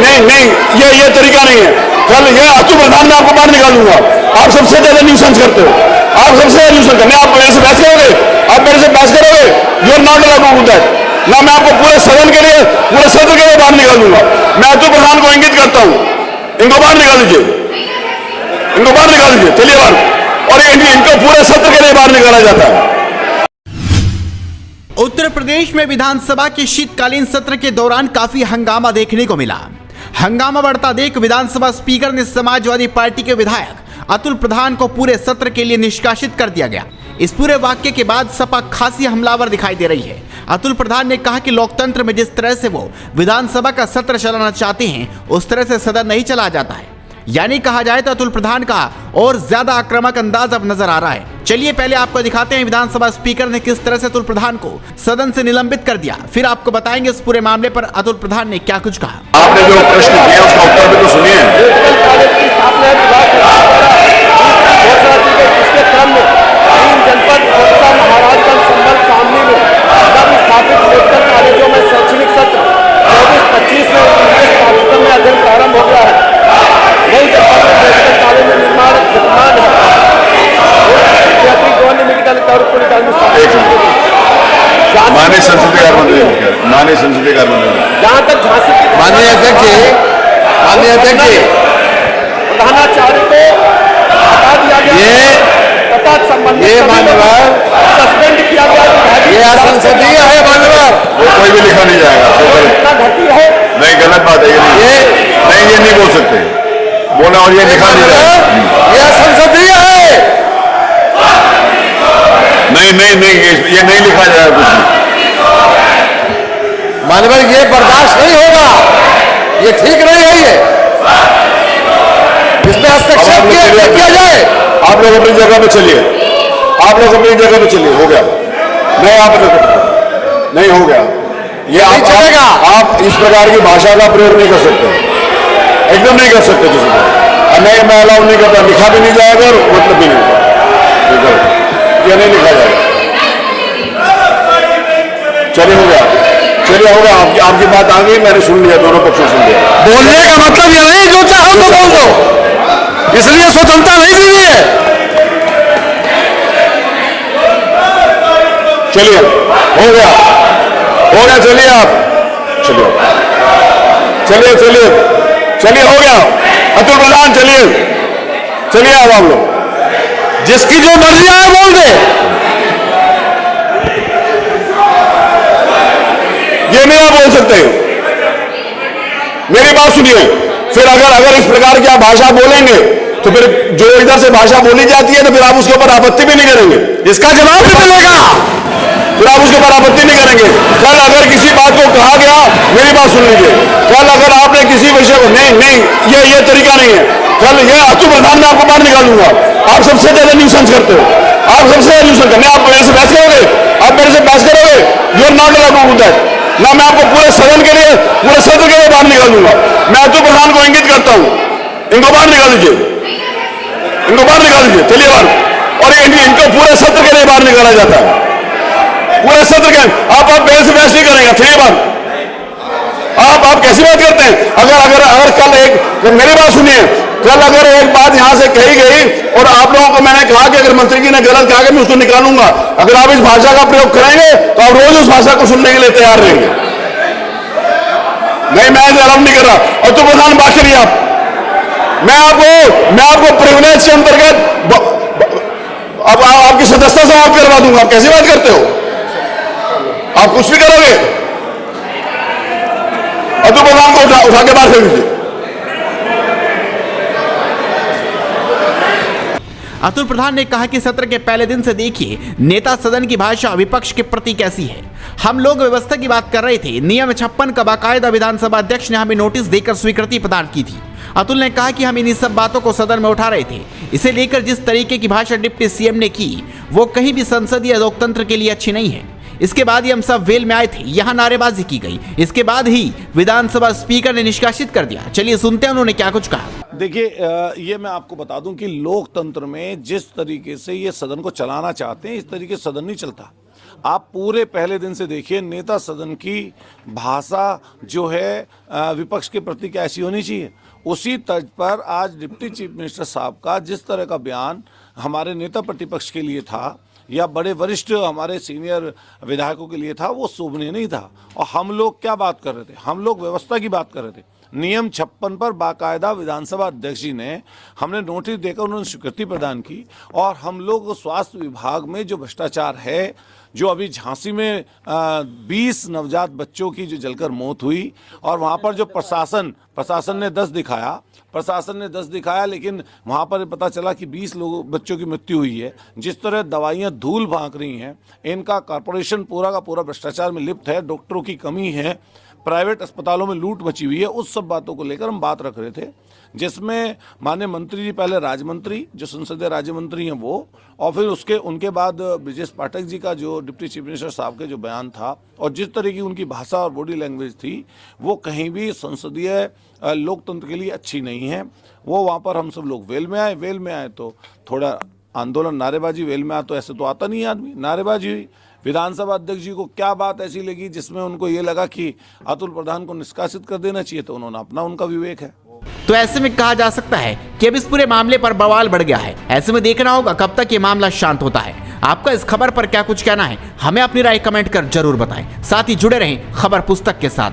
नहीं, ये तरीका नहीं है। कल ये अतुल प्रधान में आपको बाहर निकालूंगा। आप सबसे ज्यादा न्यूसेंस करते हो, आप सबसे ज्यादा न्यूसेंस करते हैं। आप मेरे से बहस करोगे, आप मेरे से बहस करोगे, you are not allowed to do that. ना मैं आपको पूरे सदन के लिए, पूरे सत्र के लिए बाहर निकालूंगा। मैं अतुल प्रधान को इंगित करता हूं, इनको बाहर निकाल दीजिए, इनको बाहर निकाल दीजिए, चलिए बाहर। और इनको पूरे सत्र के लिए बाहर निकाला जाता है। उत्तर प्रदेश में विधानसभा के शीतकालीन सत्र के दौरान काफी हंगामा देखने को मिला। हंगामा बढ़ता देख विधानसभा स्पीकर ने समाजवादी पार्टी के विधायक अतुल प्रधान को पूरे सत्र के लिए निष्कासित कर दिया गया। इस पूरे वाक्य के बाद सपा खासी हमलावर दिखाई दे रही है। अतुल प्रधान ने कहा कि लोकतंत्र में जिस तरह से वो विधानसभा का सत्र चलाना चाहते हैं, उस तरह से सदन नहीं चला जाता है। यानी कहा जाए तो अतुल प्रधान का और ज्यादा आक्रामक अंदाज अब नजर आ रहा है। चलिए पहले आपको दिखाते हैं विधानसभा स्पीकर ने किस तरह से अतुल प्रधान को सदन से निलंबित कर दिया, फिर आपको बताएंगे इस पूरे मामले पर अतुल प्रधान ने क्या कुछ कहा। आपने जो प्रश्न किया उसका उत्तर भी तो सुनिए। जनपद महाराजगंज संभल शामली में स्थापित मेडिकल कॉलेजों में शैक्षणिक सत्र 24-25 में इंग्लिश पाठ्यक्रम में अध्ययन प्रारंभ हो गया है। नई जनपद में मेडिकल कॉलेज में निर्माण विद्यमान है। मेडिकल माननीय संसदीय कार्य मंत्री जहाँ तक झांसी की माननीय अध्यक्ष प्रधानाचार्य को हटा दिया गया तथा संबंधित सस्पेंड किया गया। ये असंसदीय है मान्यवर, कोई भी लिखा नहीं जाएगा। इतना घटी है, नहीं, गलत बात है ये नहीं बोल सकते, बोला और ये लिखा नहीं जाएगा। ये असंसदीय है। नहीं, ये नहीं लिखा जाएगा कुछ भी। मानवर ये बर्दाश्त नहीं होगा, ये ठीक नहीं है। ये इसमें हस्तक्षेप किया जाए। आप लोग अपनी जगह पे चलिए, आप लोग अपनी जगह पे चलिए। हो गया? नहीं, आप नहीं हो गया। ये आप इस प्रकार की भाषा का प्रयोग नहीं कर सकते, एकदम नहीं कर सकते किसी को। नहीं, मैं अलाउ नहीं करता, लिखा भी नहीं जाएगा और मतलब भी नहीं होगा, ये नहीं लिखा जाएगा। चलिए हो गया, चलिए हो गया। आपकी बात आ गई, मैंने सुन लिया, दोनों पक्षों सुन लिया। बोलने का मतलब ये नहीं जो चाहो तो बोल दो, इसलिए स्वतंत्रता नहीं दी हुई है। चलिए हो गया, चलिए आप चलिए हो गया। अतुल प्रधान चलिए आप लोग, जिसकी जो मर्जी आए बोल दे। ये नहीं आप बोल सकते। मेरी बात सुनिए, फिर अगर इस प्रकार की आप भाषा बोलेंगे तो फिर जो इधर से भाषा बोली जाती है तो फिर आप उसके ऊपर आपत्ति भी नहीं करेंगे, इसका जवाब भी मिलेगा। फिर आप उसके ऊपर आपत्ति नहीं करेंगे। कल अगर किसी बात को कहा गया, मेरी बात सुन लीजिए, कल अगर आपने किसी विषय को नहीं, ये तरीका नहीं है। कल ये अतुल प्रधान में आपको बाहर निकालूंगा। आप सबसे ज्यादा न्यूसेंस करते हो, आप सबसे ज्यादा न्यूसेंस करते हैं। आप मेरे से बहस करोगे, you are not allowed to do that. ना मैं आपको पूरे सदन के लिए, पूरे सत्र के लिए बाहर निकालूंगा। मैं अतुल प्रधान को इंगित करता हूं, इनको बाहर निकाल दीजिए, चलिए बाहर। और इनको पूरे सत्र के लिए बाहर निकाला जाता है, पूरे सत्र के। आप मेरे से बहस नहीं करेंगे, चलिए बाहर। आप कैसी बात करते हैं? अगर कल मेरी बात सुनिए, कल अगर एक बात यहां से कही गई और आप लोगों को मैंने कहा कि अगर मंत्री जी ने गलत कहा कि मैं उसको निकालूंगा, अगर आप इस भाषा का प्रयोग करेंगे तो आप रोज उस भाषा को सुनने के लिए तैयार रहेंगे। नहीं, मैं अलाउ नहीं कर रहा। और तो प्रधान बात करिए आप। मैं आपको प्रिविलेज के अंतर्गत अब आपकी सदस्यता समाप्त करवा दूंगा। आप कैसी बात करते हो? आप कुछ भी करोगे? अतुल प्रधान को उठा के बाहर फेंक दीजिए। अतुल प्रधान ने कहा कि सत्र के पहले दिन से देखिए नेता सदन की भाषा विपक्ष के प्रति कैसी है। हम लोग व्यवस्था की बात कर रहे थे, नियम 56 का बाकायदा विधानसभा अध्यक्ष ने हमें नोटिस देकर स्वीकृति प्रदान की थी। अतुल ने कहा कि हम इन्हीं सब बातों को सदन में उठा रहे थे। इसे लेकर जिस तरीके की भाषा डिप्टी सीएम ने की, वो कहीं भी संसदीय लोकतंत्र के लिए अच्छी नहीं है। इसके बाद ही हम सब वेल में आए थे, यहाँ नारेबाजी की गई। इसके बाद ही विधानसभा स्पीकर ने निष्कासित कर दिया। चलिए सुनते हैं उन्होंने क्या कुछ कहा। देखिए, ये मैं आपको बता दूं कि लोकतंत्र में जिस तरीके से ये सदन को चलाना चाहते हैं, इस तरीके से सदन नहीं चलता। आप पूरे पहले दिन से देखिए नेता सदन की भाषा जो है विपक्ष के प्रति कैसी होनी चाहिए, उसी तर्ज पर आज डिप्टी चीफ मिनिस्टर साहब का जिस तरह का बयान हमारे नेता प्रतिपक्ष के लिए था या बड़े वरिष्ठ हमारे सीनियर विधायकों के लिए था, वो शोभनीय नहीं था। और हम लोग क्या बात कर रहे थे, हम लोग व्यवस्था की बात कर रहे थे। नियम 56 पर बाकायदा विधानसभा अध्यक्ष जी ने हमें नोटिस देकर उन्होंने स्वीकृति प्रदान की। और हम लोग स्वास्थ्य विभाग में जो भ्रष्टाचार है, जो अभी झांसी में 20 नवजात बच्चों की जो जलकर मौत हुई और वहाँ पर जो प्रशासन ने 10 दिखाया, लेकिन वहाँ पर पता चला कि 20 बच्चों की मृत्यु हुई है। जिस तरह दवाइयाँ धूल भांक रही हैं, इनका कॉरपोरेशन पूरा का पूरा भ्रष्टाचार में लिप्त है, डॉक्टरों की कमी है, प्राइवेट अस्पतालों में लूट मची हुई है, उस सब बातों को लेकर हम बात रख रहे थे, जिसमें माननीय मंत्री जी पहले राज्य मंत्री जो संसदीय राज्य मंत्री हैं वो, और फिर उनके बाद ब्रिजेश पाठक जी का जो डिप्टी चीफ मिनिस्टर साहब के जो बयान था और जिस तरह की उनकी भाषा और बॉडी लैंग्वेज थी, वो कहीं भी संसदीय लोकतंत्र के लिए अच्छी नहीं है। वो वहाँ पर हम सब लोग वेल में आए तो थोड़ा आंदोलन, नारेबाजी, वेल में आए तो ऐसे तो आता नहीं है आदमी, नारेबाजी हुई। विधानसभा अध्यक्ष जी को क्या बात ऐसी लगी जिसमें उनको ये लगा कि अतुल प्रधान को निष्कासित कर देना चाहिए, तो उन्होंने उनका विवेक है। तो ऐसे में कहा जा सकता है कि अब इस पूरे मामले पर बवाल बढ़ गया है। ऐसे में देखना होगा कब तक ये मामला शांत होता है। आपका इस खबर पर क्या कुछ कहना है, हमें अपनी राय कमेंट कर जरूर बताएं। साथ ही जुड़े रहें खबर पुस्तक के साथ।